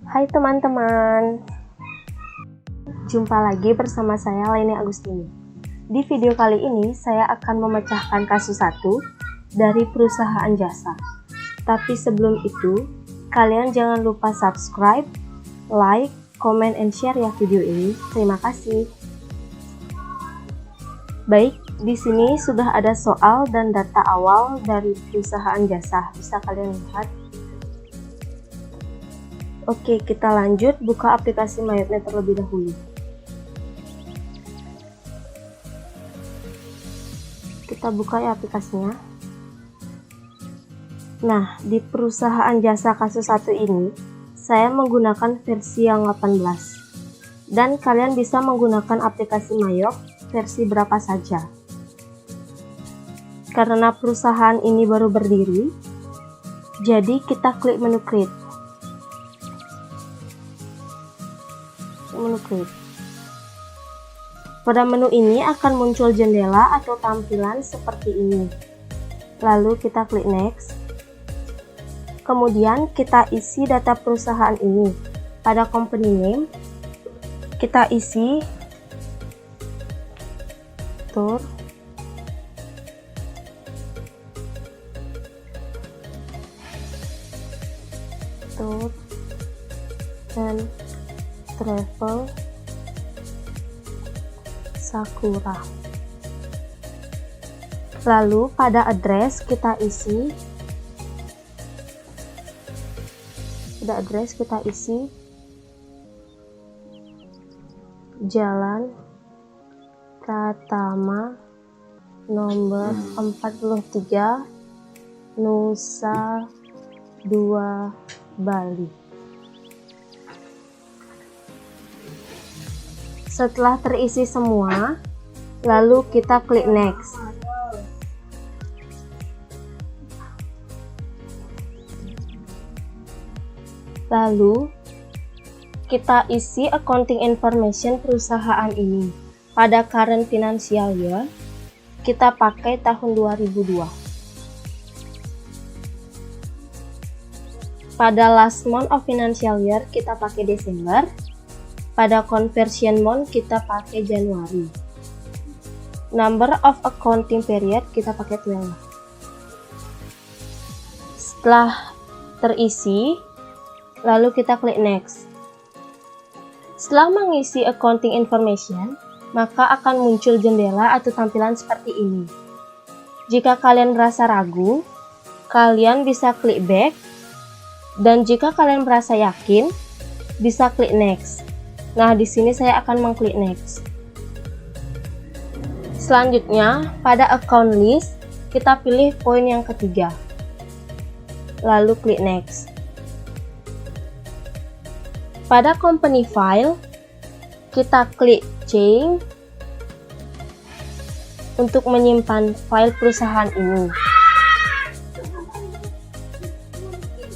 Hai teman-teman, jumpa lagi bersama saya Leni Agustini. Di video kali ini saya akan memecahkan kasus 1 dari perusahaan jasa. Tapi sebelum itu, kalian jangan lupa subscribe, like, comment, and share ya video ini. Terima kasih. Baik, di sini sudah ada soal dan data awal dari perusahaan jasa. Bisa kalian lihat. Oke, kita lanjut buka aplikasi MyOutNet terlebih dahulu. Kita buka ya aplikasinya. Nah, di perusahaan jasa kasus 1 ini, saya menggunakan versi yang 18. Dan kalian bisa menggunakan aplikasi MyOut versi berapa saja. Karena perusahaan ini baru berdiri, jadi kita klik menu Create. Menu Create. Pada menu ini akan muncul jendela atau tampilan seperti ini. Lalu kita klik Next. Kemudian kita isi data perusahaan ini. Pada company name, kita isi Tour and Travel Sakura. Lalu pada address kita isi Jalan Pratama nomor 43 Nusa Dua Bali. Setelah terisi semua, lalu kita klik Next. Lalu kita isi accounting information perusahaan ini. Pada current financial year, kita pakai tahun 2002. Pada last month of financial year, kita pakai Desember. Pada conversion month, kita pakai Januari. Number of accounting period, kita pakai 12. Setelah terisi, lalu kita klik Next. Setelah mengisi accounting information, maka akan muncul jendela atau tampilan seperti ini. Jika kalian merasa ragu, kalian bisa klik back, dan jika kalian merasa yakin, bisa klik next. Nah, di sini saya akan mengklik next. Selanjutnya, pada account list, kita pilih poin yang ketiga. Lalu klik next. Pada company file, kita klik change untuk menyimpan file perusahaan ini.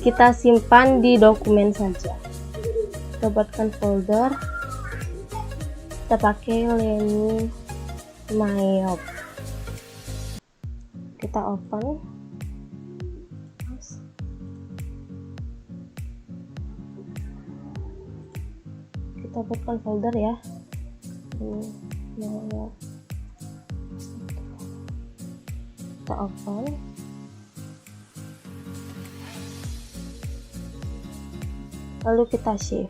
Kita simpan di dokumen saja. Kita buatkan folder. Kita pakai Leni MyOut. Kita open. Kita buatkan folder ya. Kita open. Lalu kita save.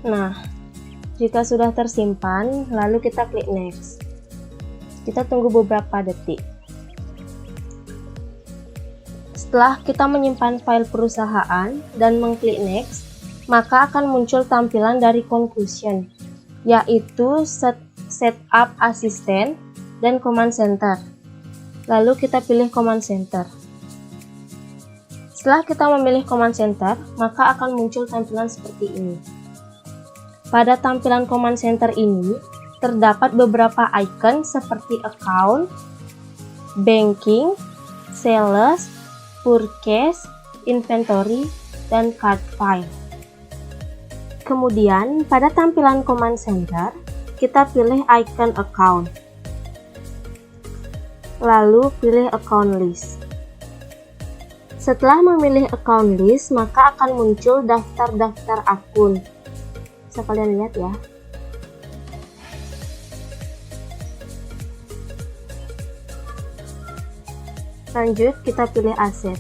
Nah, jika sudah tersimpan, lalu kita klik next. Kita tunggu beberapa detik. Setelah kita menyimpan file perusahaan dan mengklik next, maka akan muncul tampilan dari conclusion, yaitu setup assistant dan command center. Lalu kita pilih command center. Setelah kita memilih command center, maka akan muncul tampilan seperti ini. Pada tampilan command center ini, terdapat beberapa icon seperti account, banking, sales, purchase, inventory, dan card file. Kemudian, pada tampilan command center, kita pilih icon account. Lalu pilih account list. Setelah memilih account list, maka akan muncul daftar-daftar akun. Bisa kalian lihat ya. Lanjut, kita pilih aset.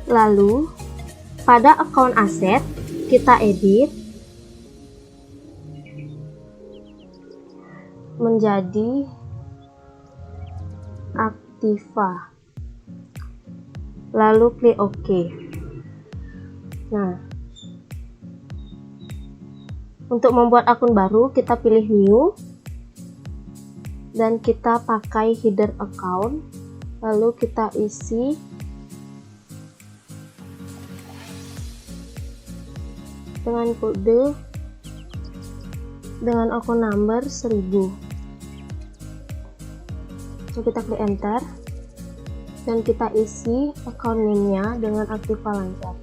Lalu, pada account aset, kita edit menjadi Aktiva. Lalu klik OK. Nah, untuk membuat akun baru, kita pilih New dan kita pakai header account. Lalu kita isi dengan kode dengan akun number 1000. So, kita klik enter dan kita isi account name-nya dengan Aktiva Lancar.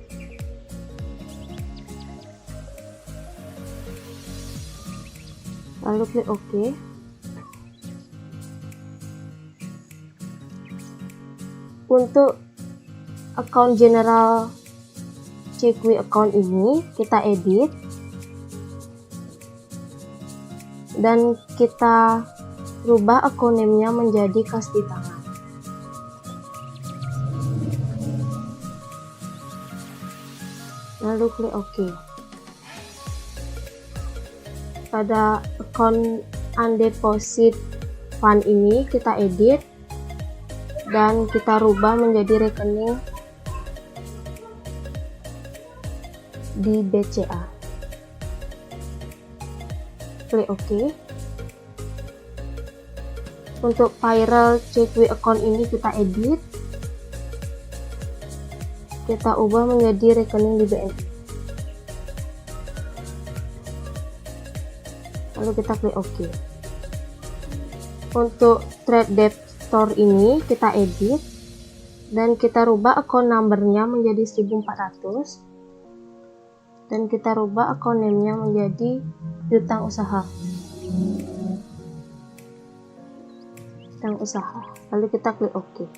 Lalu klik OK. Untuk account general Cikwi account ini kita edit dan kita rubah account name-nya menjadi Kasti Tangan. Lalu klik OK. Pada account undeposit fund ini kita edit dan kita rubah menjadi rekening di BCA. Klik OK. Untuk viral Cikwi account ini kita edit, kita ubah menjadi rekening di BNI. Lalu kita klik OK. Untuk trade debtor ini kita edit dan kita rubah account number-nya menjadi 1400 dan kita rubah account name-nya menjadi Piutang Usaha. Piutang Usaha. Lalu kita klik OK.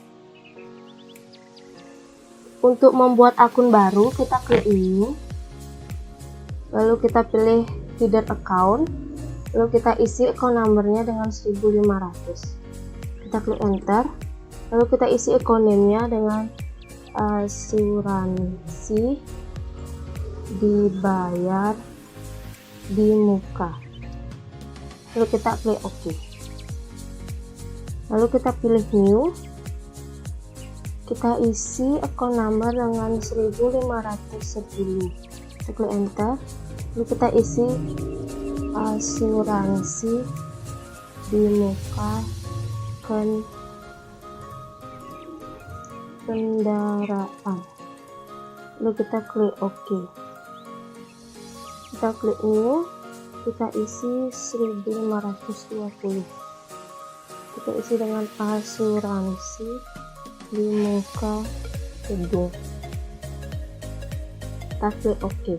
Untuk membuat akun baru, kita klik New. Lalu kita pilih header account. Lalu kita isi account number-nya dengan 1500. Kita klik enter. Lalu kita isi account name-nya dengan asuransi dibayar di muka. Lalu kita klik OK. Lalu kita pilih New. Kita isi account number dengan 1510. Kita klik enter. Lalu kita isi asuransi di muka kendaraan. Lalu kita klik OK. Kita klik New. Kita isi 1520. Kita isi dengan asuransi di muka gedung. Kita klik OK.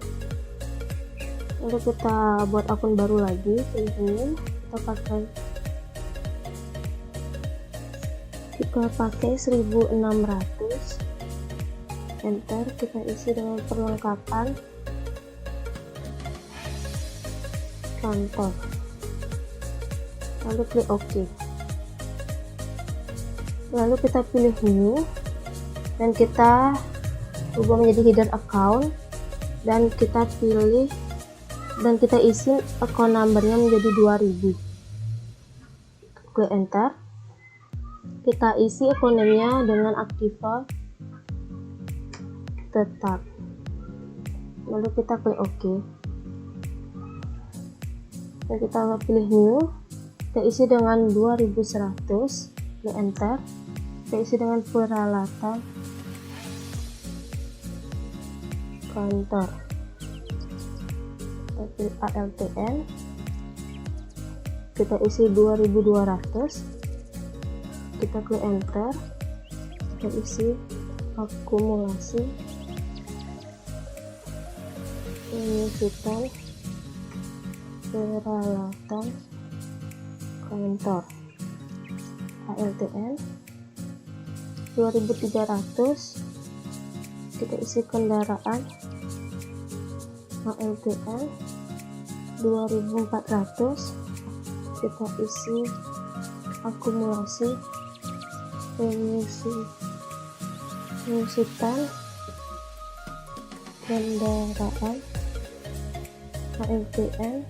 Lalu kita buat akun baru lagi, pilih New. Kita pakai 1600. Enter. Kita isi dengan perlengkapan kantor. Lalu klik OK. Lalu kita pilih New dan kita ubah menjadi header account dan kita pilih dan kita isi account number-nya menjadi 2000. Klik enter. Kita isi account name-nya dengan Aktiva tetap. Lalu kita klik OK. Dan kita pilih New. Kita isi dengan 2100. Klik enter. Kita isi dengan peralatan kantor. Kita pilih ALTN. Kita isi 2200. Kita klik enter. Kita isi akumulasi penyusutan peralatan kantor. HLTN 2300, kita isi kendaraan. HLTN 2400, kita isi akumulasi penyusutan kendaraan. HLTN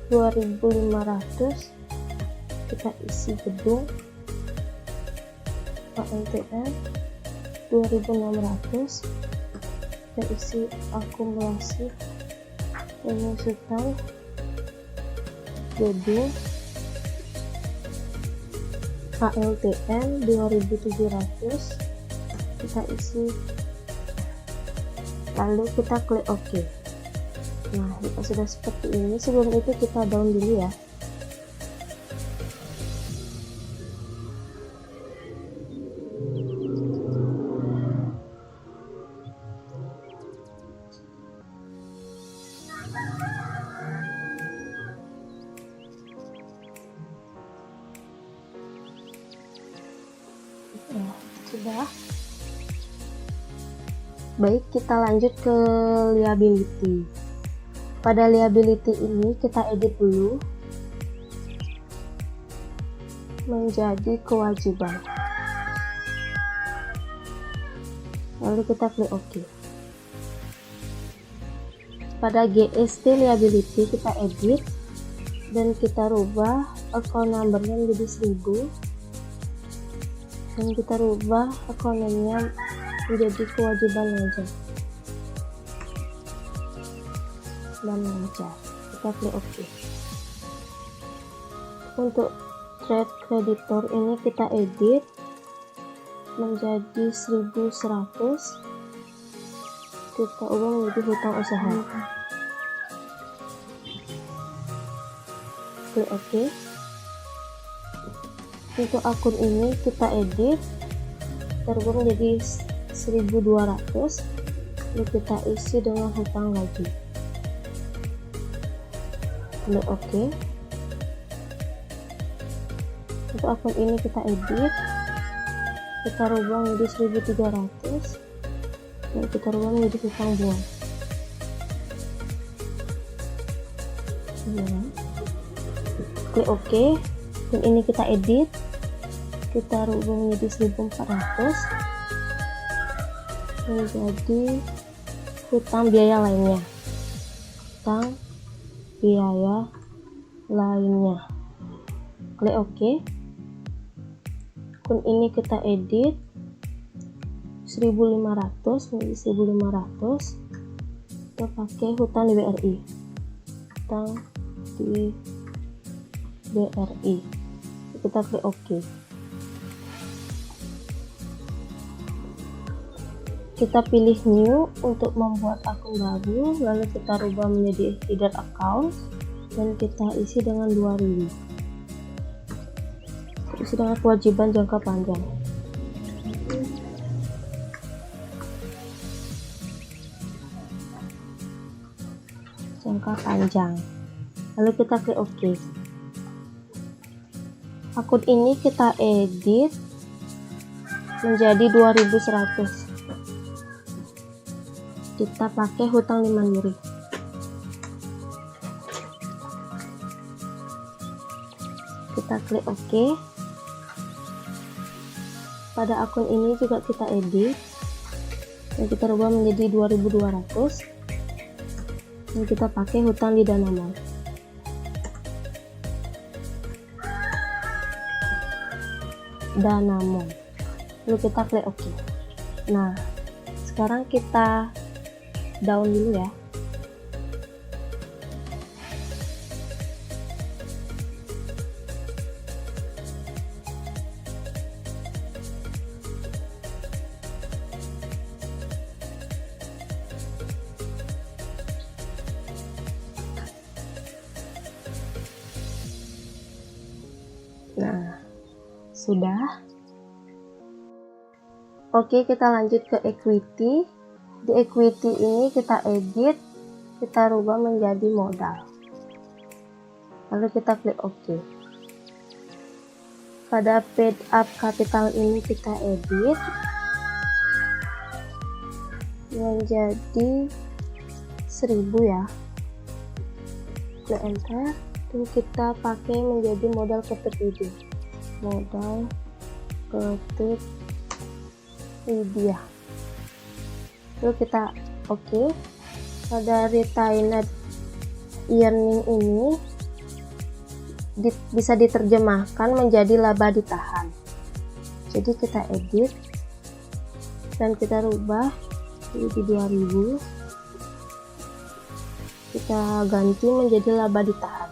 2500, kita isi gedung. HLTN 2600, kita isi akumulasi penyusutan gedung. HLTN 2700, kita isi, lalu kita klik OK. Nah, jika sudah seperti ini, sebelum itu kita down dulu ya. Ya, sudah. Baik, kita lanjut ke liability. Pada liability ini kita edit dulu menjadi kewajiban, lalu kita klik OK. Pada GST liability kita edit dan kita rubah account numbernya menjadi 1000, dan kita rubah account name-nya menjadi kewajiban aja dan lancar. Kita klik OK. Untuk trade creditor ini kita edit menjadi 1100, kita ubah menjadi hutang usaha. Klik OK. Untuk akun ini kita edit, terubah menjadi 1200, lalu kita isi dengan hutang lagi. Klik OK. Untuk akun ini kita edit, kita rubah menjadi 1300, dan kita rubah menjadi hutang buang. Ya. Klik OK, dan ini kita edit, kita rubah menjadi 1400 menjadi hutang biaya lainnya. Hutang biaya lainnya. Klik OK. Akun ini kita edit 1500 menjadi 1500, kita pakai hutang di BRI. Hutang di BRI. Kita klik OK. Kita pilih new untuk membuat akun baru, lalu kita rubah menjadi hidden account dan kita isi dengan 2000. Isi dengan kewajiban jangka panjang. Jangka panjang. Lalu kita klik OK. Akun ini kita edit menjadi 2100. Kita pakai hutang di Mandiri. Kita klik OK. Pada akun ini juga kita edit dan kita rubah menjadi 2200, dan kita pakai hutang di Danamon. Lalu kita klik OK. Nah, sekarang kita down dulu ya. Nah, sudah. Oke, kita lanjut ke equity. Di equity ini kita edit, kita rubah menjadi modal. Lalu kita klik OK. Pada paid up capital ini kita edit menjadi 1000 ya. Klik enter, dan kita pakai menjadi modal ketut ide. Modal ketut ide ya. Lalu kita oke. Pada retained earning ini bisa diterjemahkan menjadi laba ditahan. Jadi kita edit dan kita rubah jadi 2000, kita ganti menjadi laba ditahan.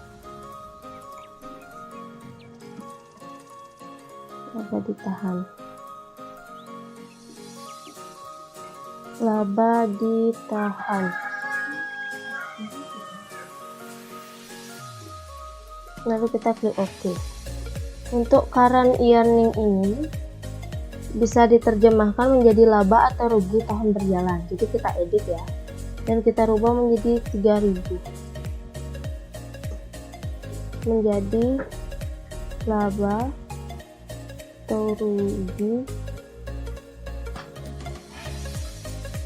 Laba ditahan, laba ditahan. Lalu kita klik OK. Untuk current earning ini bisa diterjemahkan menjadi laba atau rugi tahun berjalan. Jadi kita edit ya, dan kita rubah menjadi 3000, menjadi laba atau rugi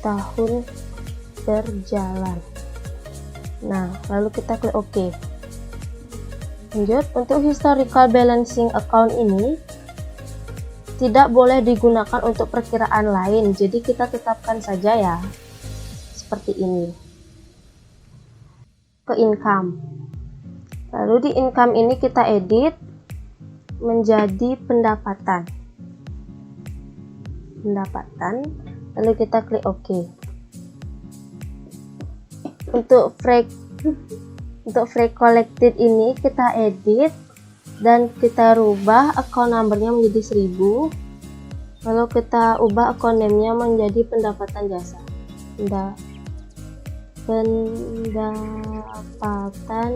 tahun berjalan. Nah, lalu kita klik OK. Lanjut, untuk historical balancing account ini tidak boleh digunakan untuk perkiraan lain, jadi kita tetapkan saja ya seperti ini. Ke income, lalu di income ini kita edit menjadi pendapatan, lalu kita klik OK. Untuk free collected ini kita edit dan kita rubah account numbernya menjadi 1000, lalu kita ubah account name-nya menjadi pendapatan jasa. Pendapatan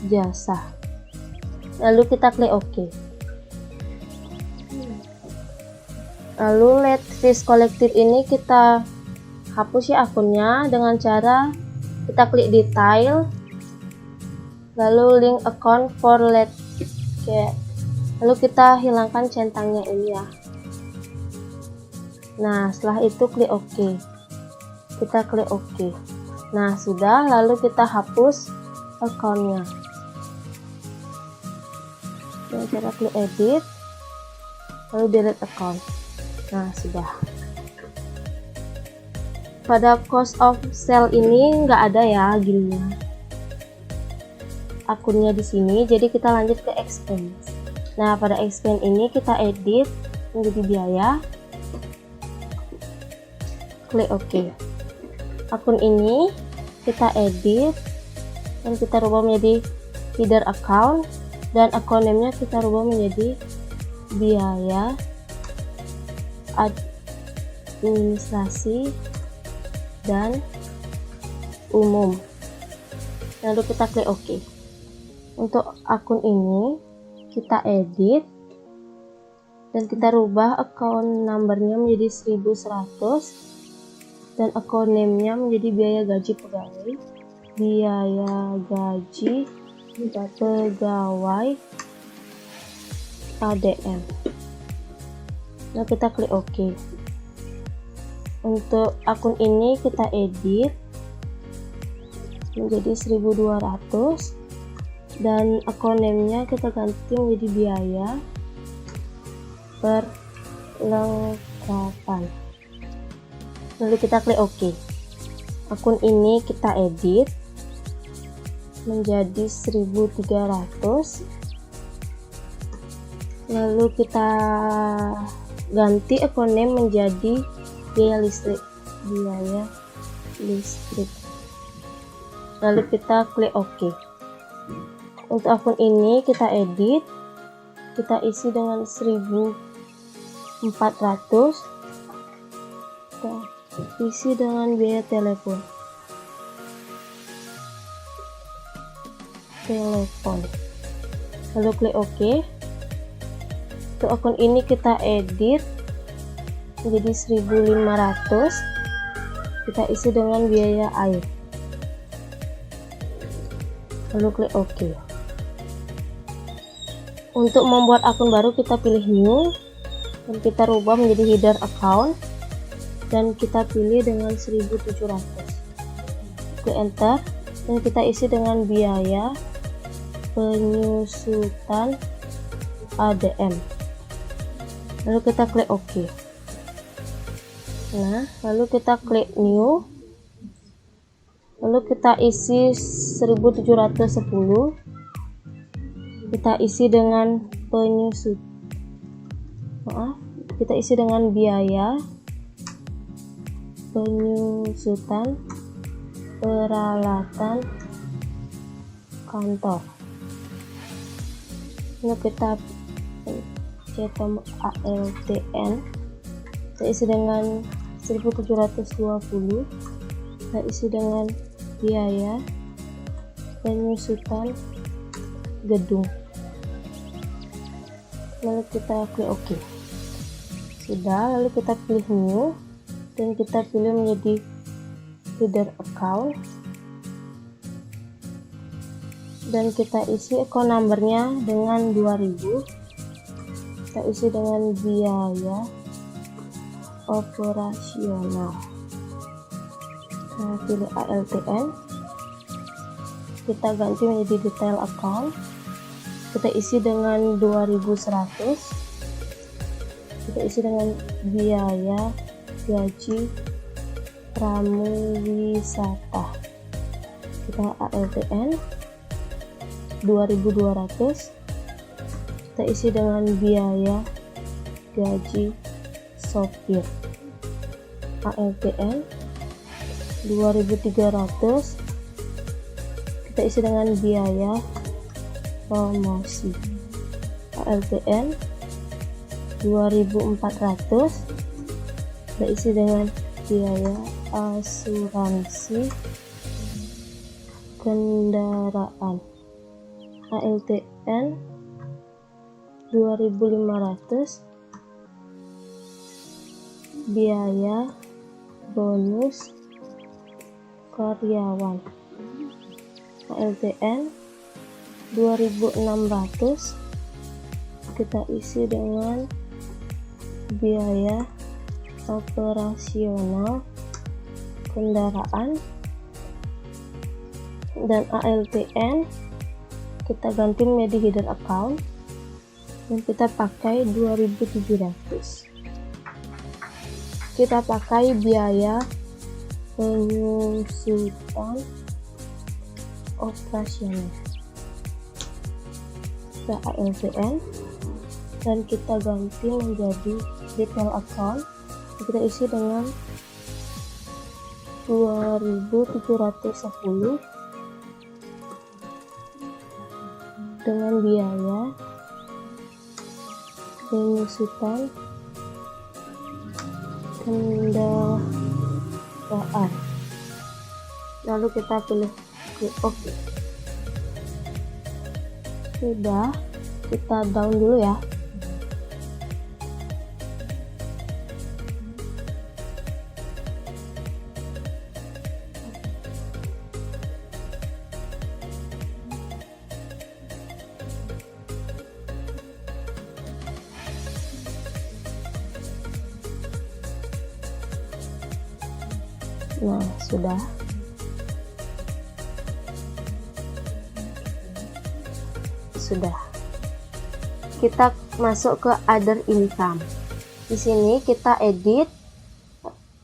jasa, lalu kita klik OK. Lalu let fees collected ini kita hapus ya akunnya dengan cara kita klik detail, lalu link account for let kayak, lalu kita hilangkan centangnya ini ya. Nah, setelah itu klik OK. Kita klik OK. Nah, sudah, lalu kita hapus akunnya. Dengan cara klik edit, lalu delete account. Nah, sudah. Pada cost of sale ini nggak ada ya gininya akunnya di sini, jadi kita lanjut ke expense. Nah, pada expense ini kita edit menjadi biaya, klik OK. Akun ini kita edit dan kita rubah menjadi feeder account, dan account name-nya kita rubah menjadi biaya administrasi dan umum. Lalu kita klik OK. Untuk akun ini kita edit dan kita rubah account numbernya menjadi 1100 dan account name-nya menjadi biaya gaji pegawai, ADM. Nah, kita klik OK. Untuk akun ini kita edit menjadi 1200 dan account name-nya kita ganti menjadi biaya perlengkapan. Lalu kita klik OK. Akun ini kita edit menjadi 1300, lalu kita ganti account name menjadi biaya listrik. Lalu kita klik OK. Untuk akun ini kita edit, kita isi dengan 1400, kita isi dengan biaya telepon. Lalu klik OK. Untuk akun ini kita edit menjadi 1500, kita isi dengan biaya air. Lalu klik OK. Untuk membuat akun baru kita pilih new dan kita rubah menjadi header account dan kita pilih dengan 1700. Klik enter dan kita isi dengan biaya penyusutan ADM. Lalu kita klik OK. Nah, lalu kita klik new. Lalu kita isi 1710. Kita isi dengan kita isi dengan biaya penyusutan peralatan kantor. Lalu kita cetak ALTN, kita isi dengan 1720. Kita isi dengan biaya penyusutan gedung. Lalu kita klik OK. Sudah, lalu kita pilih new dan kita pilih menjadi header account dan kita isi account numbernya dengan 2000. Kita isi dengan biaya operasional. Nah, pilih ALTN, kita ganti menjadi detail account, kita isi dengan 2100. Kita isi dengan biaya gaji pramuwisata. Kita ALTN 2200. Kita isi dengan biaya gaji sopir. ALTN 2300. Kita isi dengan biaya promosi. ALTN 2400. Kita isi dengan biaya asuransi kendaraan. ALTN 2500. Biaya bonus karyawan. ALTN 2600. Kita isi dengan biaya operasional kendaraan dan ALTN kita ganti menjadi header account dan kita pakai 2700. Kita pakai biaya penyusutan operasional. Kita ALTN dan kita ganti menjadi detail account. Kita isi dengan 2710 dengan biaya penyusutan kendaraan. Lalu kita pilih klik OK. Sudah, kita down dulu ya. Nah, sudah. Kita masuk ke other income. Di sini kita edit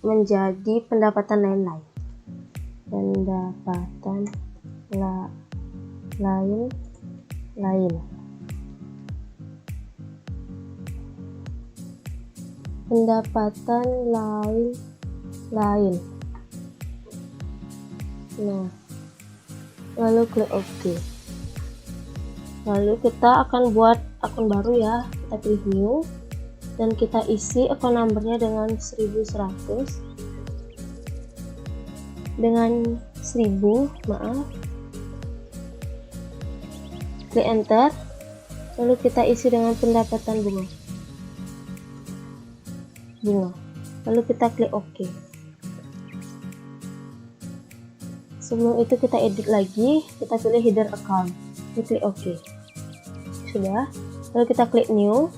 menjadi pendapatan lain-lain. Pendapatan lain-lain. Pendapatan lain-lain. Nah, lalu klik OK. Lalu kita akan buat akun baru ya. Kita pilih new dan kita isi akun numbernya dengan 1100 dengan 1000, maaf. Klik enter. Lalu kita isi dengan pendapatan bunga. Lalu kita klik OK. Sebelum itu kita edit lagi, kita pilih header account, kita klik OK. Sudah, Lalu kita klik new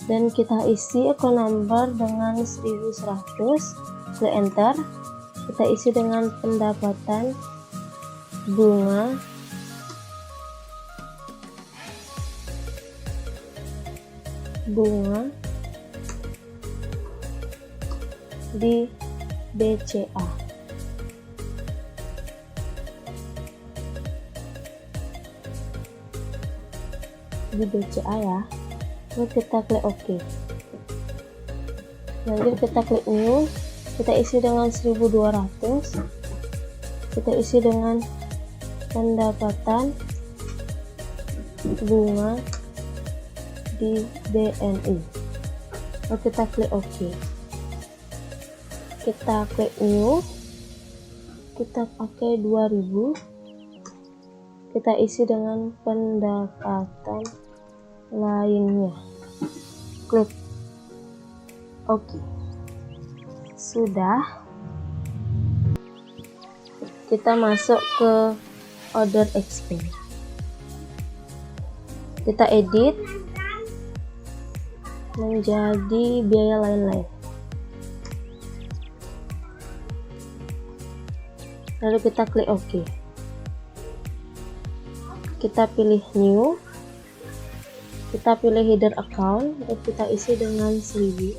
dan kita isi account number dengan 1100, klik enter. Kita isi dengan pendapatan bunga di BCA. Di BCA ya. Lalu kita klik OK. Lanjut kita klik new, kita isi dengan 1200, kita isi dengan pendapatan bunga di BNI. Lalu kita klik OK. Kita klik new, kita pakai 2000, kita isi dengan pendapatan lainnya, klik OK. Sudah. Kita masuk ke order expense, kita edit menjadi biaya lain-lain, lalu kita klik OK. Kita pilih new, kita pilih header account, lalu kita isi dengan 1000,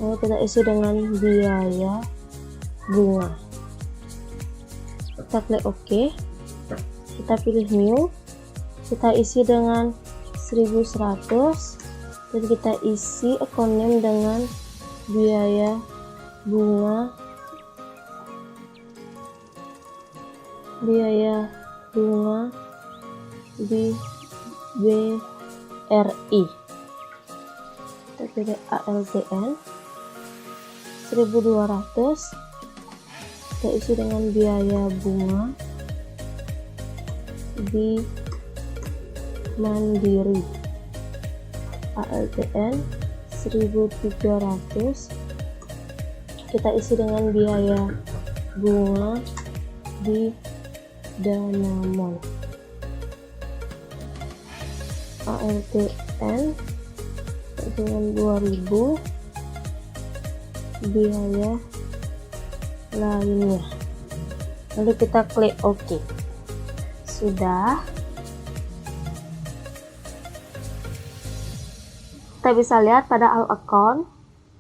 lalu kita isi dengan biaya bunga. Kita klik OK, kita pilih new, kita isi dengan 1100 dan kita isi account name dengan biaya bunga di BRI. Kita pilih ALTN 1200, kita isi dengan biaya bunga di Mandiri. ALTN 1300, kita isi dengan biaya bunga di Danamon. ALTN dengan 2000, biaya lainnya, lalu kita klik OK. Sudah. Kita bisa lihat pada all account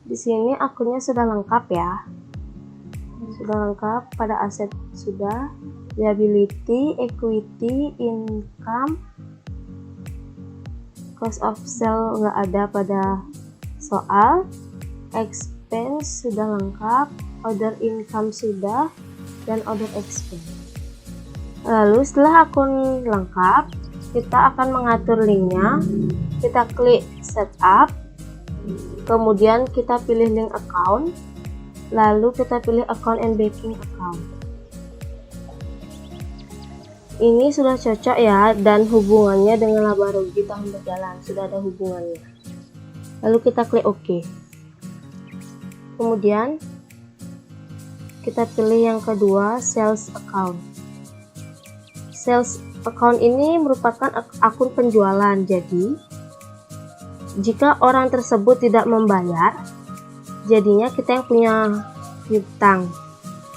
di sini akunnya sudah lengkap ya, sudah lengkap. Pada aset sudah, liability, equity, income, cost of sale nggak ada pada soal, expense sudah lengkap, order income sudah, dan order expense. Lalu setelah akun lengkap, kita akan mengatur linknya. Kita klik setup, kemudian kita pilih link account, lalu kita pilih account and banking account. Ini sudah cocok ya, dan hubungannya dengan laba rugi tahun berjalan sudah ada hubungannya. Lalu kita klik OK. Kemudian kita pilih yang kedua, sales account. Sales account ini merupakan akun penjualan, jadi jika orang tersebut tidak membayar, jadinya kita yang punya hutang,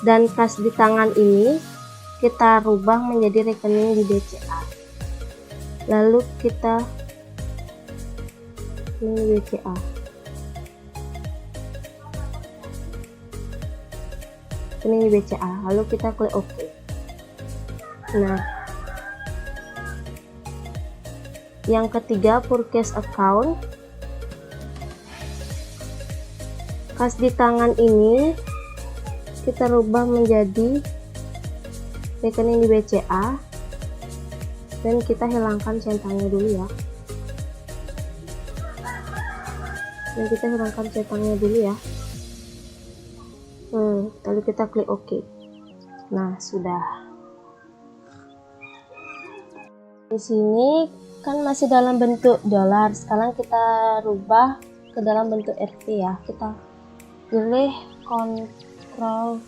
dan kas di tangan ini kita rubah menjadi rekening di BCA. Lalu kita pilih BCA. Rekening di BCA, lalu kita klik OK. Nah, yang ketiga, purchase account. Kas di tangan ini kita rubah menjadi rekening di BCA, dan kita hilangkan centangnya dulu ya. Lalu kita klik OK. Nah, sudah. Di sini kan masih dalam bentuk dolar, sekarang kita rubah ke dalam bentuk RT ya. Kita pilih control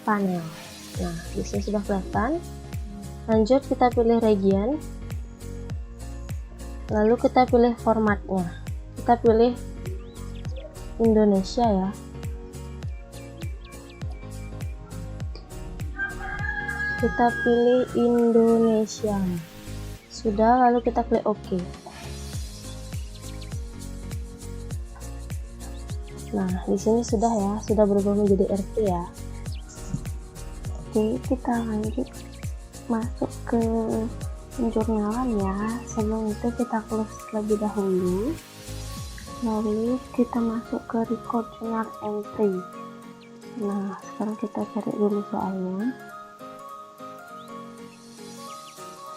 panel. Nah, di sini sudah kelihatan. Lanjut kita pilih region. Lalu kita pilih formatnya, kita pilih Indonesia ya. Kita pilih Indonesia. Sudah, lalu kita klik OK. Nah, di sini sudah ya, sudah berubah menjadi RT ya. Oke, kita lanjut masuk ke penjurnalan ya. Sebelum itu kita close terlebih dahulu. Lalu kita masuk ke record journal entry. Nah, sekarang kita cari dulu soalnya.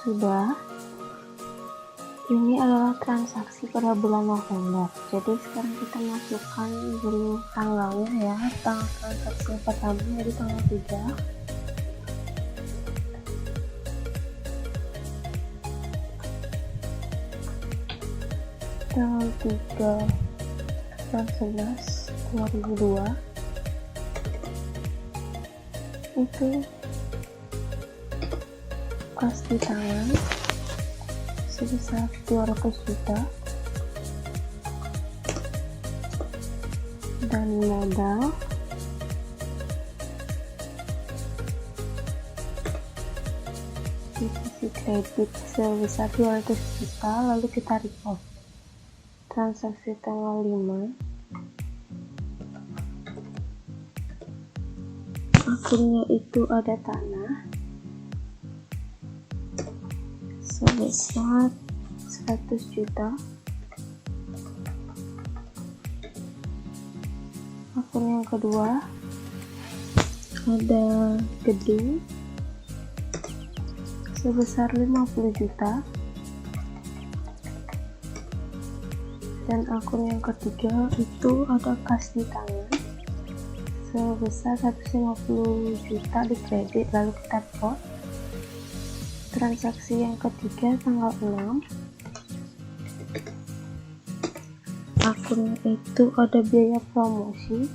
Sudah. Ini adalah transaksi pada bulan November. Jadi sekarang kita masukkan dulu tanggalnya ya. Tanggal transaksi pertama jadi tanggal 3. Tanggal 3 bulan 11 2002 itu kas di tangan sebesar 200 juta dan modal di sisi kredit sebesar 200 juta. Lalu kita record transaksi tanggal 5. Akunnya itu ada tanah sebesar 100 juta. Akun yang kedua ada gedung sebesar 50 juta. Dan akun yang ketiga itu ada kas di tangan sebesar 150 juta di kredit. Lalu kita record transaksi yang ketiga tanggal 6. Akun itu ada biaya promosi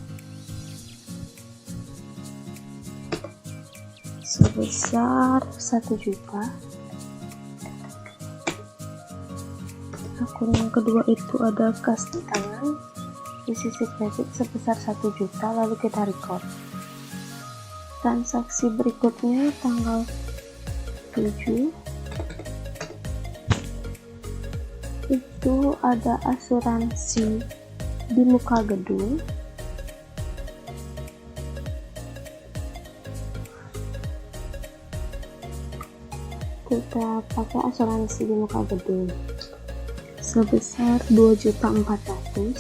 sebesar 1 juta. Akun yang kedua itu ada kas di tangan di sisi kredit sebesar 1 juta. Lalu kita record transaksi berikutnya tanggal 7 itu ada asuransi di muka gedung kita pakai asuransi di muka gedung sebesar 2.400.000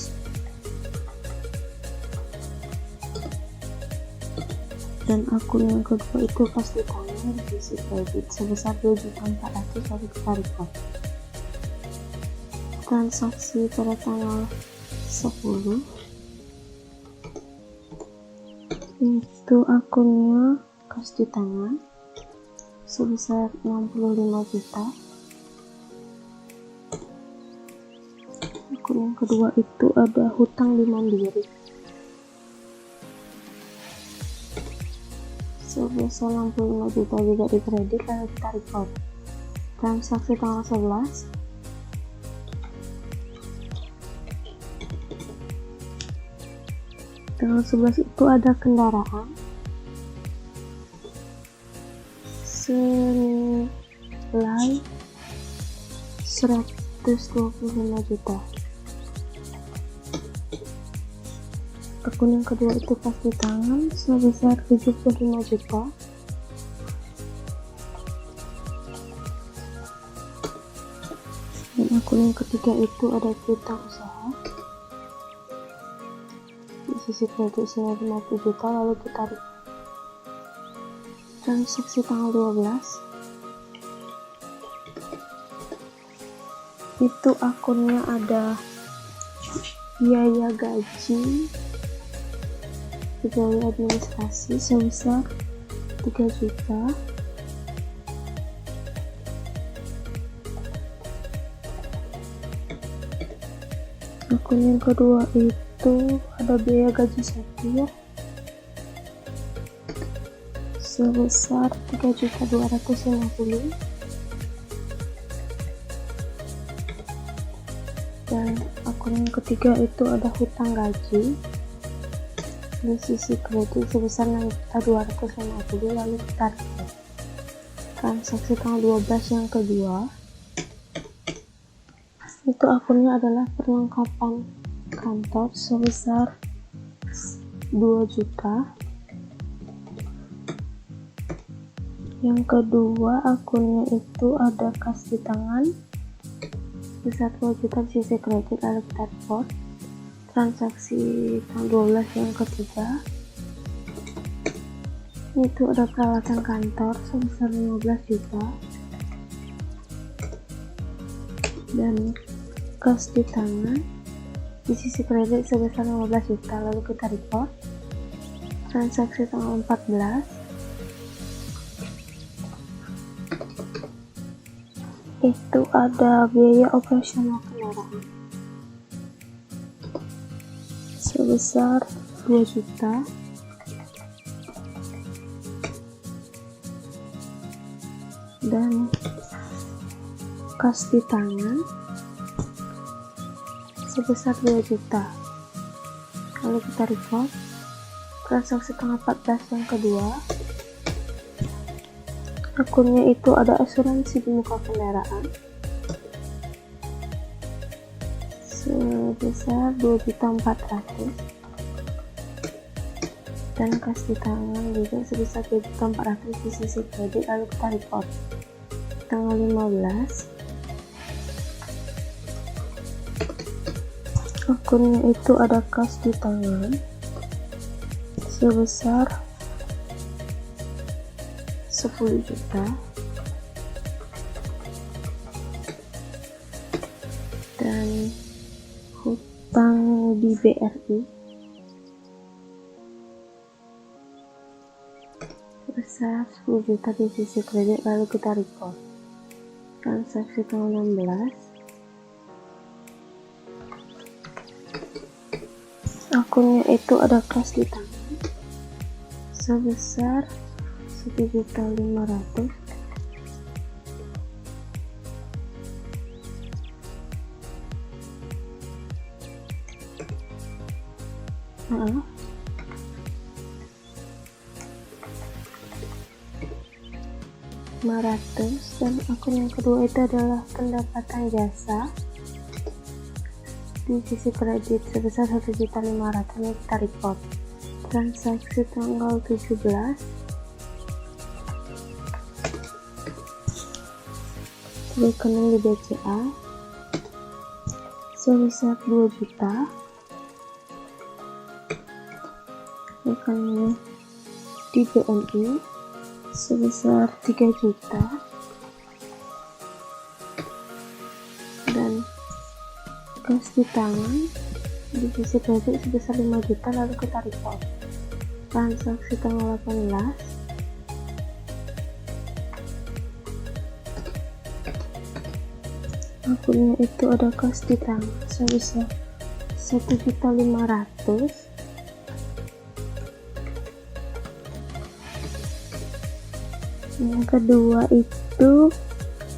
dan akun yang kedua itu kas di tangan di sisi kredit sebesar 2.400.000. Lalu kita record transaksi pada tanggal 10 itu akunnya kas di tangan sebesar 65 juta. Akun yang kedua itu ada hutang di Mandiri sebesar 65 juta juga di kredit. Lalu kita record transaksi tanggal 11 itu ada kendaraan senilai 125 juta. Akun yang kedua itu kas di tangan sebesar 75 juta. Dan akun yang ketiga itu ada piutang usaha di sisi kredit senilai 50 juta. Lalu kita transaksi tanggal 12 itu akunnya ada biaya gaji pegawai administrasi sebesar 3 juta. Akun yang kedua itu ada biaya gaji sopir sebesar 3.250.000. Dan akun yang ketiga itu ada hutang gaji di sisi kredit sebesar 6.250, lalu kita report. Transaksi tanggal 12 yang kedua itu akunnya adalah perlengkapan kantor sebesar 2 juta. Yang kedua akunnya itu ada kas di tangan sebesar 2 juta di sisi kredit, lalu kita report. Transaksi tanggal 12 yang ketiga itu ada peralatan kantor sebesar 15 juta dan kas di tangan di sisi kredit sebesar 15 juta, lalu kita report. Transaksi tanggal 14 itu ada biaya operasional kendaraan sebesar 2 juta dan kas di tangan sebesar 2 juta, lalu kita report. Transaksi tanggal 14 yang kedua akunnya itu ada asuransi di muka kendaraan sebesar 2.400.000 dan kas di tangan juga sebesar 2.400.000 di sisi kredit, lalu kita report. Tanggal 15 akunnya itu ada kas di tangan sebesar 10 juta dan hutang di BRI sebesar 10 juta di sisi kredit, lalu kita report. Transaksi tanggal 16 akunnya itu ada kas di tangan sebesar 1.500.000 dan akun yang kedua itu adalah pendapatan jasa di sisi kredit sebesar 1.500.000, kita report. Transaksi tanggal 17 rekening di BCA sebesar 2 juta, rekening di BNI sebesar 3 juta dan kas di tangan di sisi kredit sebesar 5 juta, lalu kita report. Transaksi tanggal 18 akunnya itu ada kas di tangan sebesar 1.500.000 yang kedua itu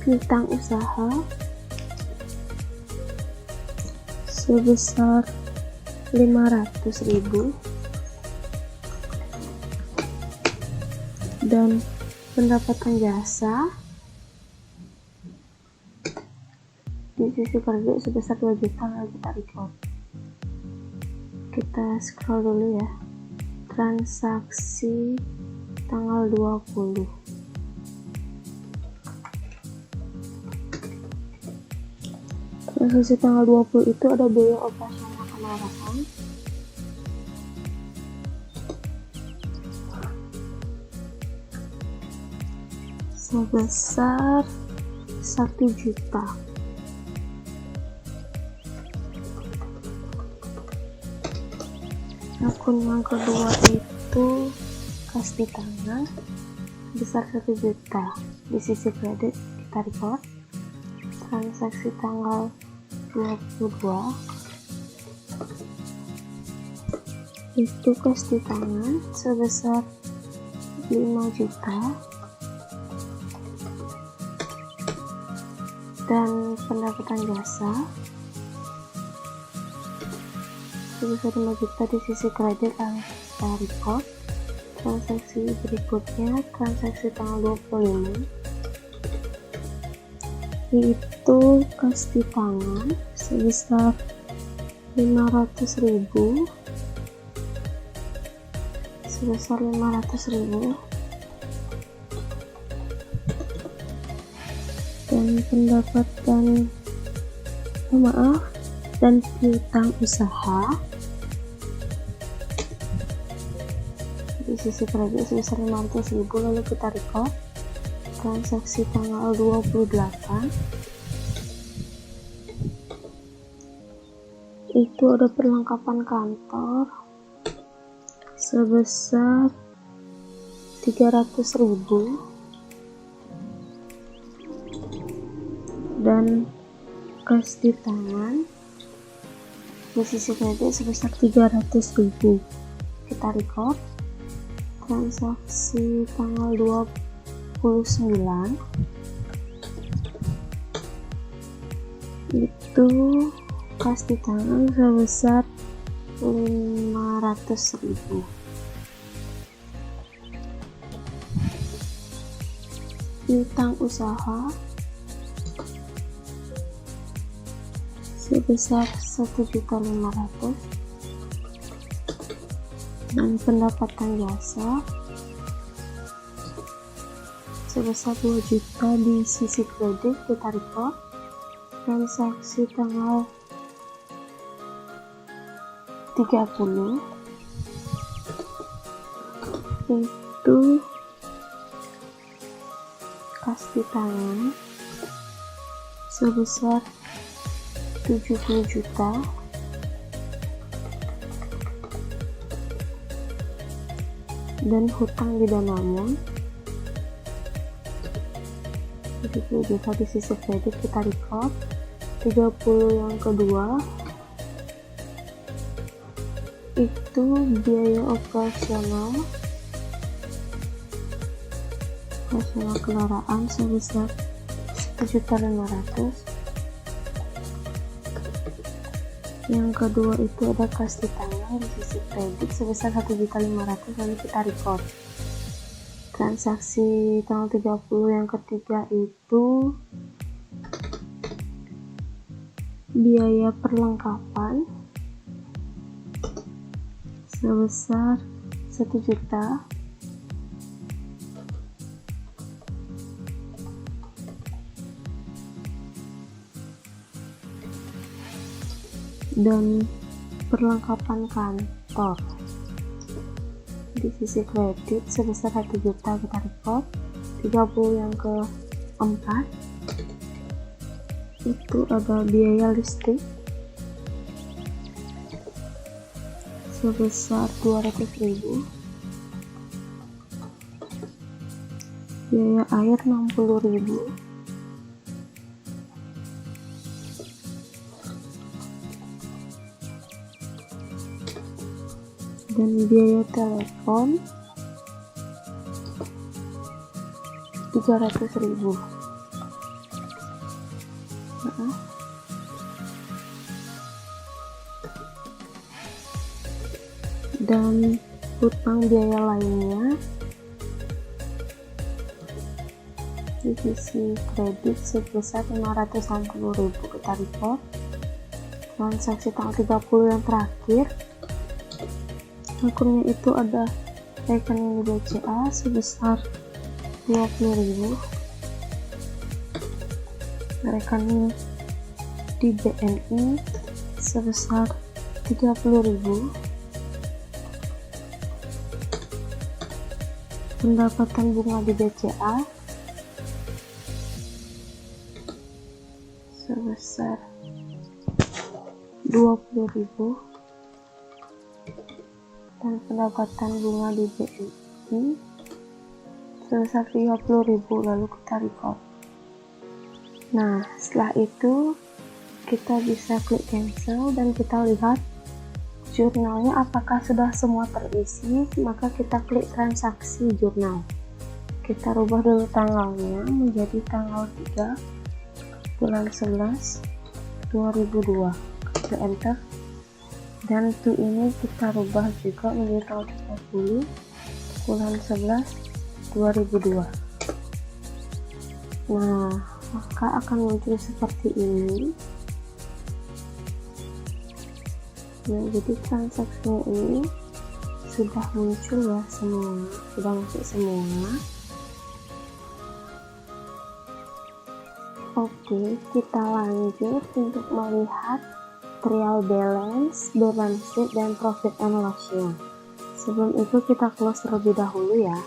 piutang usaha sebesar 500.000 dan pendapatan jasa di sisi kredit sebesar 2 juta, lalu kita report. Kita scroll dulu ya. Transaksi tanggal 20 transaksi tanggal 20 itu ada biaya operasional kendaraan sebesar 1 juta. Akun yang kedua itu kas di tangan besar 1 juta di sisi kredit, kita report. Transaksi tanggal 22 itu kas di tangan sebesar 5 juta dan pendapatan jasa sebesar 5 juta di sisi kredit, lalu kita record. Transaksi berikutnya transaksi tanggal 25, yaitu kas di tangan sebesar 500.000, dan pendapatan dan piutang usaha di sisi kredit sebesar 500.000, lalu kita record. Transaksi tanggal 28 itu ada perlengkapan kantor sebesar 300.000 dan kas di tangan di sisi kredit sebesar 300.000. Kita record. Transaksi tanggal 29 itu kas di tangan sebesar 500.000. Piutang usaha sebesar 1.500.000 dan pendapatan jasa sebesar 2 juta di sisi kredit. Kita record. Transaksi tanggal 30 itu kas di tangan sebesar 70 juta dan hutang di dananya 70 juta di sisi kredit. Kita record. 30 yang kedua itu biaya operasional kendaraan sebesar 1.500.000. Yang kedua itu ada kas di tangan di sisi kredit sebesar 1.500.000, lalu kita record. Transaksi tanggal 30 yang ketiga itu biaya perlengkapan sebesar 1 juta dan perlengkapan kantor di sisi kredit sebesar 1 juta. Kita record. 30 yang keempat itu ada biaya listrik sebesar 200.000, biaya air 60.000, dan biaya telepon 300.000. Dan hutang biaya lainnya di sisi kredit sebesar 560.000. Kita record. Transaksi tanggal 30 yang terakhir, akunnya itu ada rekening di BCA sebesar 20.000, rekening di BNI sebesar 30.000, pendapatan bunga di BCA sebesar 20.000 dan pendapatan bunga di BNI sebesar 30.000, lalu kita record. Nah, setelah itu kita bisa klik cancel dan kita lihat jurnalnya apakah sudah semua terisi. Maka kita klik transaksi jurnal. Kita rubah dulu tanggalnya menjadi tanggal 3 bulan 11 2002. Kita enter dan to ini kita rubah juga menjadi tanggal 30 bulan 11 2002. Nah, maka akan muncul seperti ini. Nah, jadi transaksinya ini sudah muncul ya semua, sudah masuk semua. Oke, kita lanjut untuk melihat trial balance, balance sheet, dan profit and loss-nya. Sebelum itu kita close terlebih dahulu ya.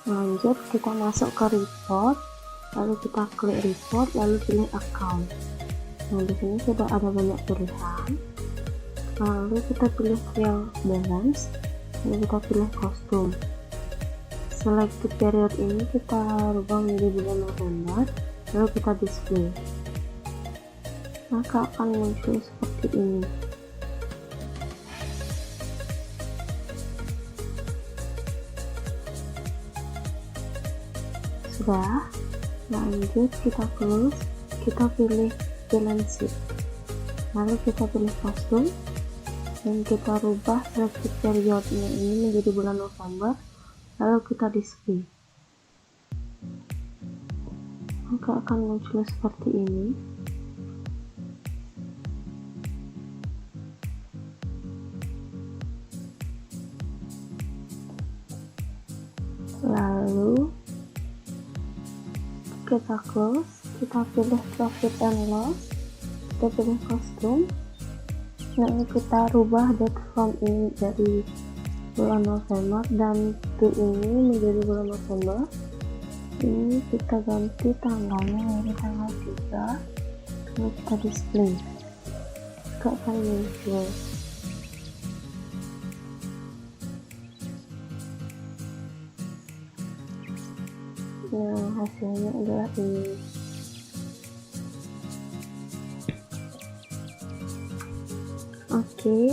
Lanjut, kita masuk ke report, lalu kita klik report, lalu pilih account. Nah, di sini sudah ada banyak pilihan. Lalu kita pilih trial balance, lalu kita pilih kostum. Selected period ini kita rubah menjadi bulan November, lalu kita display. Maka akan muncul seperti ini. Sudah, lanjut kita close, kita pilih balance sheet, lalu kita pilih kostum, dan kita rubah selected periodnya ini menjadi bulan November, lalu kita display. Maka akan muncul seperti ini. Lalu kita close, kita pilih profit and loss, kita pilih kostum. Nah, ini kita rubah date from ini dari bulan November dan to ini menjadi bulan November. Ini kita ganti tanggalnya menjadi tanggal 3, lalu kita display. Maka akan muncul. Nah, hasilnya adalah ini. Oke,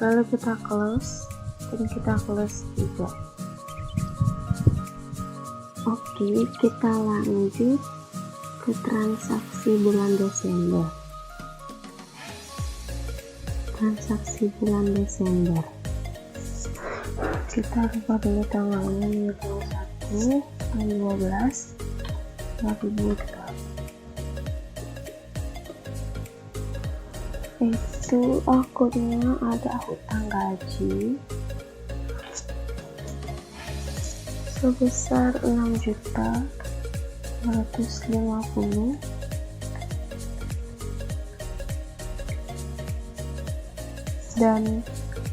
lalu kita close dan kita close juga. Oke, kita lanjut ke transaksi bulan Desember. Transaksi bulan Desember, kita rubah dulu tanggalnya menjadi tanggal 1 12 2002. Itu akunnya ada hutang gaji sebesar 6.250.000 dan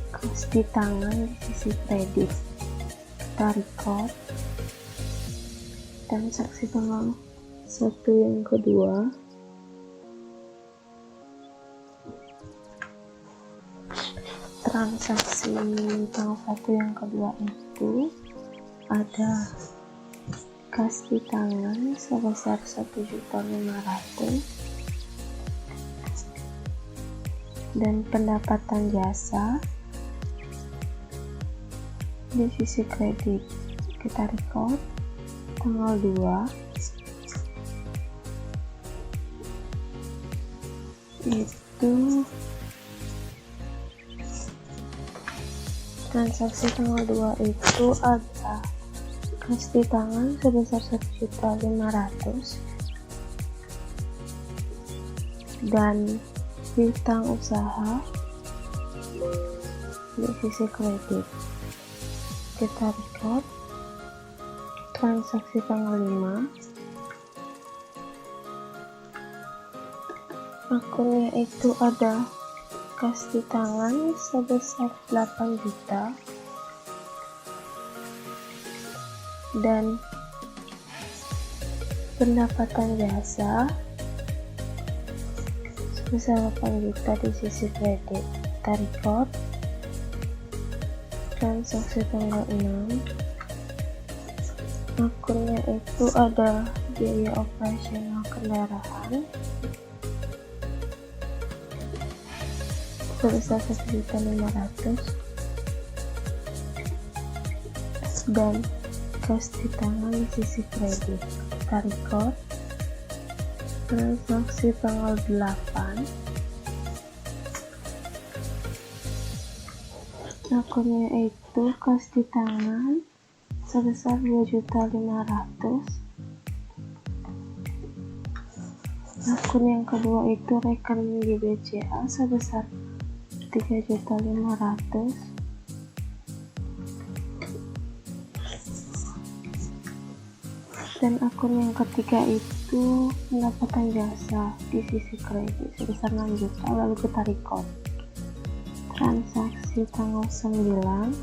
kas di tangan di sisi kredit. Kita record transaksi tanggal 1 yang kedua, transaksi tanggal 1 yang kedua itu ada kas di tangan sebesar 1.500.000 dan pendapatan jasa di sisi kredit. Kita record tanggal 2 itu transaksi tanggal 2 itu ada kas di tangan sebesar 1.500.000 dan piutang usaha di sisi kredit. Kita record transaksi tanggal 5, akunnya itu ada kas di tangan sebesar 8 juta dan pendapatan jasa sebesar 8 juta di sisi kredit. Kita record transaksi tanggal 6, akunnya itu ada biaya operasional kendaraan sebesar 1.500.000 dan kas di tangan di sisi kredit. Kita record transaksi tanggal 8, Akunnya itu kas di tangan sebesar 2.500.000. Akun yang kedua itu rekening di BCA sebesar 3.500.000. Dan akun yang ketiga itu pendapatan jasa di sisi kredit sebesar 6 juta, lalu kita record. Transaksi tanggal 9.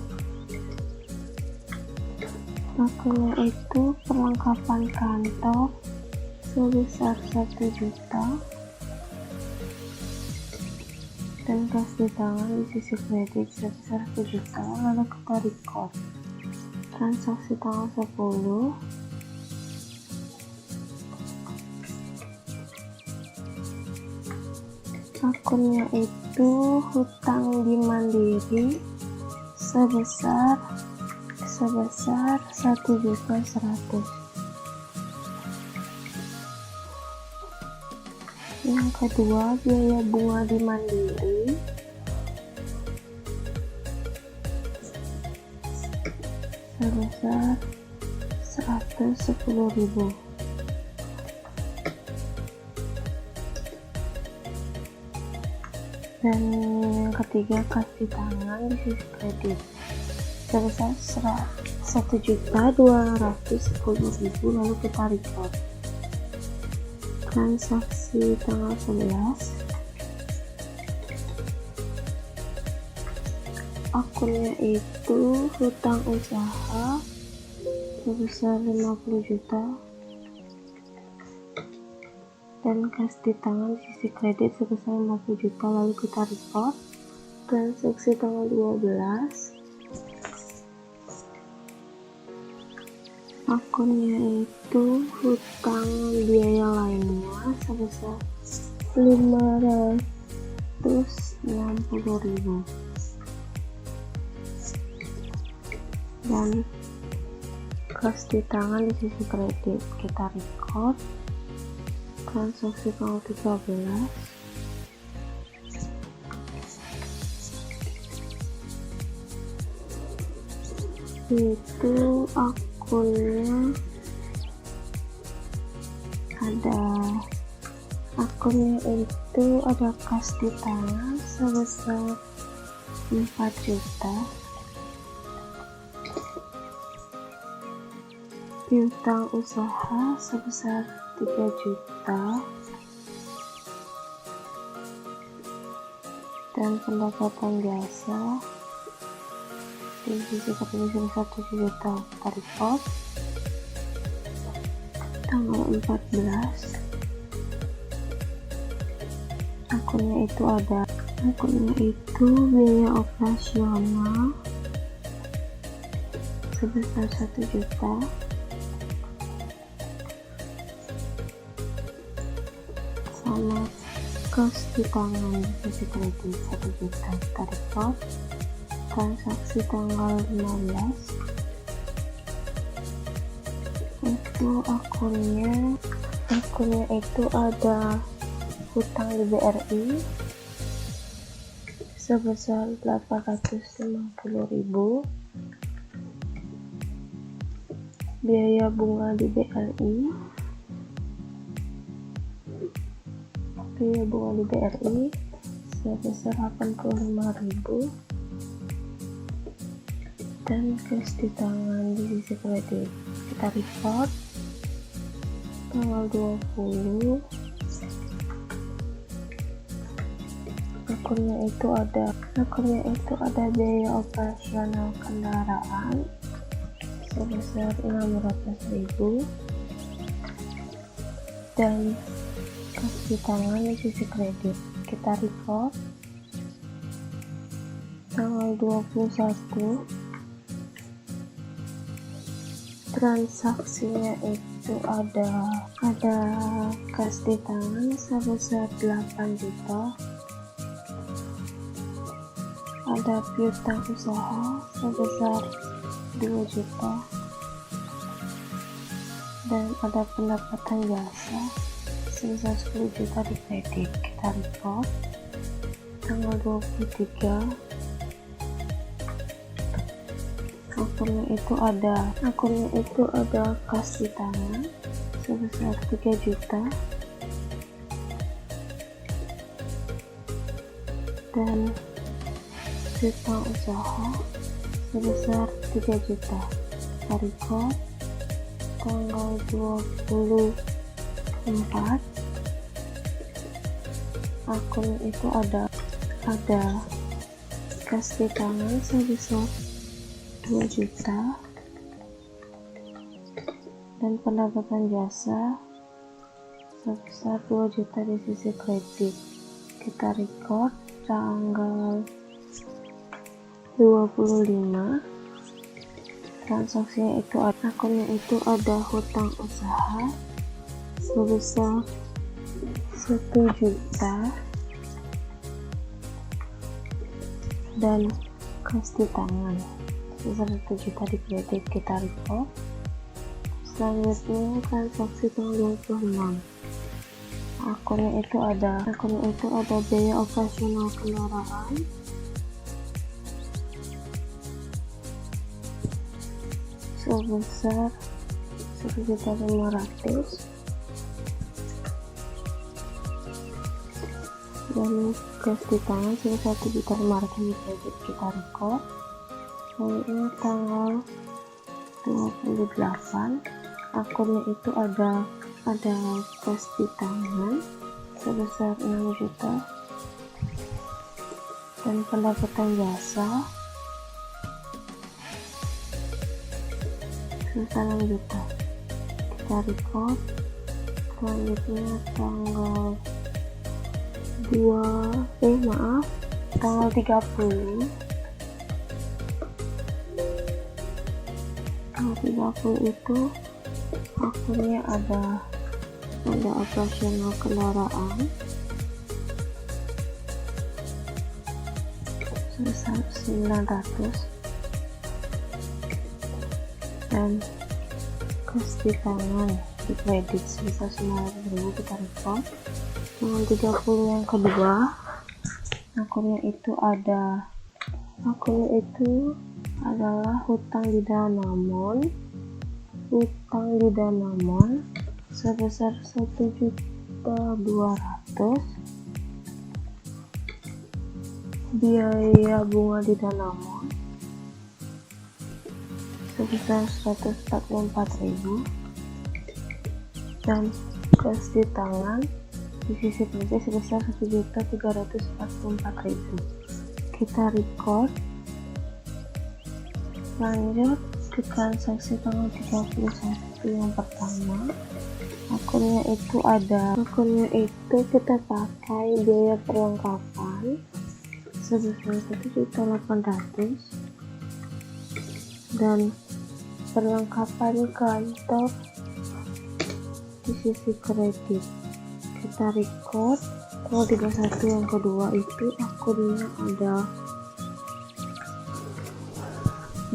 Akunnya itu perlengkapan kantor sebesar 1 juta. Dan kas di tangan di sisi kredit sebesar 1 juta, lalu kita record. Transaksi tanggal 10. Akunnya itu hutang di Mandiri sebesar 1.100.000. Yang kedua, biaya bunga di Mandiri sebesar 110.000. Dan yang ketiga, kas di tangan di sisi kredit sebesar 1.210.000, lalu kita record. Transaksi tanggal 11. Akunnya itu hutang usaha sebesar 50 juta. Dan kas di tangan sisi kredit sebesar 50 juta, lalu kita record. Transaksi tanggal 12. Akunnya itu hutang biaya lainnya sebesar 560.000. Dan kas di tangan di sisi kredit kita record. Transaksi tanggal 13. Itu akunnya ada kas di tangan sebesar 4 juta. Piutang usaha sebesar 3 juta. Dan pendapatan jasa di sisi kredit sebesar 7 juta. Kita record. Tanggal 14. Akunnya itu biaya operasional sebesar 1 juta. Sama kas di tangan di sisi kredit 1 juta. Kita record. Transaksi tanggal 15. Itu akunnya itu ada hutang di BRI sebesar 850.000. Biaya bunga di BRI sebesar 85.000. Dan kas di tangan di sisi kredit kita record. Tanggal 20. Akunnya itu ada biaya operasional kendaraan sebesar 600.000. Dan kas di tangan di sisi kredit kita record. Tanggal 21. Transaksinya itu ada kas di tangan sebesar 8 juta. Ada piutang usaha sebesar 2 juta. Dan ada pendapatan jasa sebesar 10 juta di kredit. Kita record. Tanggal 23. akunnya itu ada kas di tangan sebesar 3 juta dan hutang usaha sebesar 3 juta. Record tanggal 24. Akun itu ada kas di tangan sebesar 2 juta dan pendapatan jasa sebesar 2 juta di sisi kredit. Kita record tanggal 25. Transaksinya itu akunnya itu ada hutang usaha sebesar 1 juta dan kas di tangan sebesar 1 juta di kredit. Kita record. Selanjutnya transaksi tanggal 26. Akunnya itu ada biaya operasional kendaraan sebesar 1.500.000 dan kas di tangan sebesar 1.500.000 di kredit. Kita record. Selanjutnya tanggal 28. Akunnya itu ada kas di tangan sebesar 6 juta dan pendapatan jasa sebesar 6 juta. Kita record. Selanjutnya tanggal 30. Tanggal 30 itu akunnya ada operasional kendaraan sebesar 900 dan kas di tangan di kredit sebesar 900.000. Kita record. Tanggal 30 yang kedua, akunnya itu adalah hutang di Danamon sebesar 1.200.000. Biaya bunga di Danamon sebesar 144.000 dan kas di tangan di sisi kredit sebesar 1.344.000. Kita record. Lanjut ke transaksi tanggal 31 yang pertama. Akunnya itu kita pakai biaya perlengkapan sebesar 1.800.000 dan perlengkapan kantor di sisi kredit. Kita record. Tanggal 31 yang kedua itu akunnya ada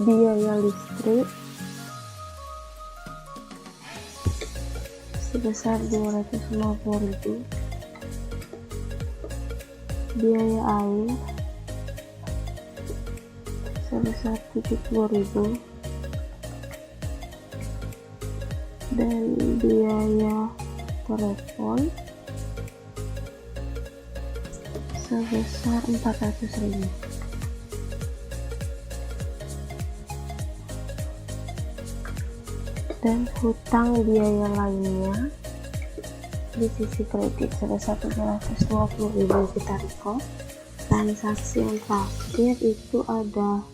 biaya listrik sebesar 250.000, biaya air sebesar 70.000 dan biaya telepon sebesar 400.000. Dan hutang biaya lainnya di sisi kredit sebesar 720.000. Kita record. Transaksi yang terakhir itu ada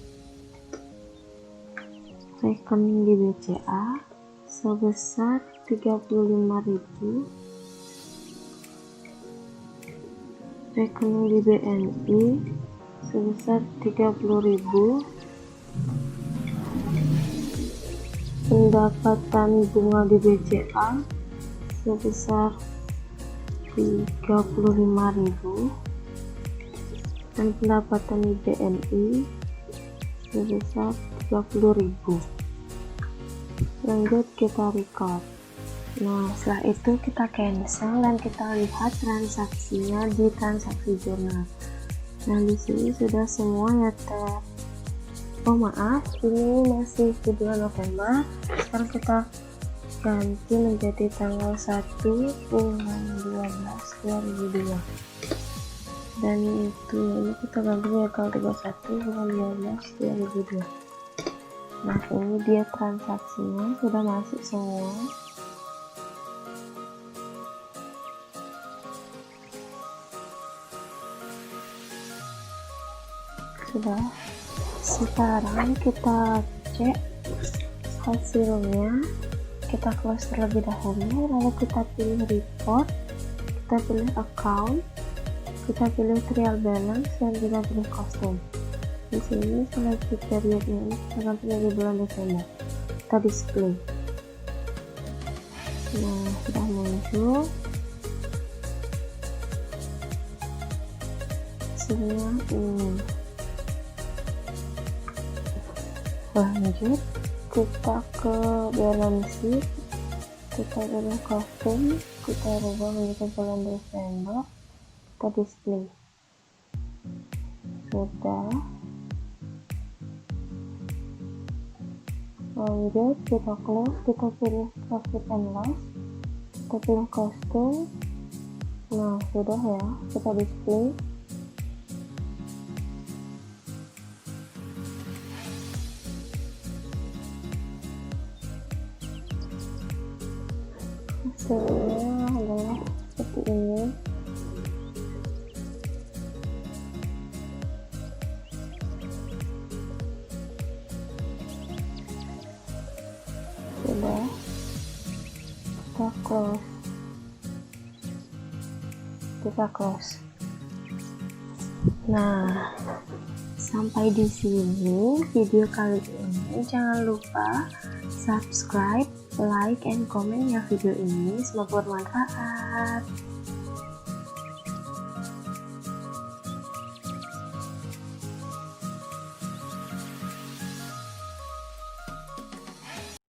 rekening di BCA sebesar 35.000, rekening di BNI sebesar 30.000, pendapatan bunga di BCA sebesar 35.000 dan pendapatan di BNI sebesar 30.000. Lanjut kita record. Nah, setelah itu kita cancel dan kita lihat transaksinya di transaksi jurnal. Nah, di sini sudah semua ya Oh maaf, ini masih di bulan November. Sekarang kita ganti menjadi tanggal 1 bulan 12 2002. Dan itu ini kita ganti menjadi tanggal 31 bulan 12 2002. Nah, ini dia transaksinya sudah masuk semua. Sudah. Sekarang kita cek hasilnya. Kita close terlebih dahulu, lalu kita pilih report, kita pilih account, kita pilih trial balance, dan kita pilih custom. Di sini seleksi periodnya ini kita ganti dari bulan Desember. Kita display. Nah, sudah muncul hasilnya ini. Lanjut, kita ke balance sheet, kita pilih custom, kita rubah menjadi bulan Desember, kita display. Sudah. Lanjut, kita close, kita pilih profit and loss, kita pilih custom. Nah, sudah ya, kita display. Hasilnya adalah seperti ini. Sudah, kita close. Nah, sampai di sini video kali ini. Jangan lupa subscribe, like, and comment ya video ini. Semoga bermanfaat.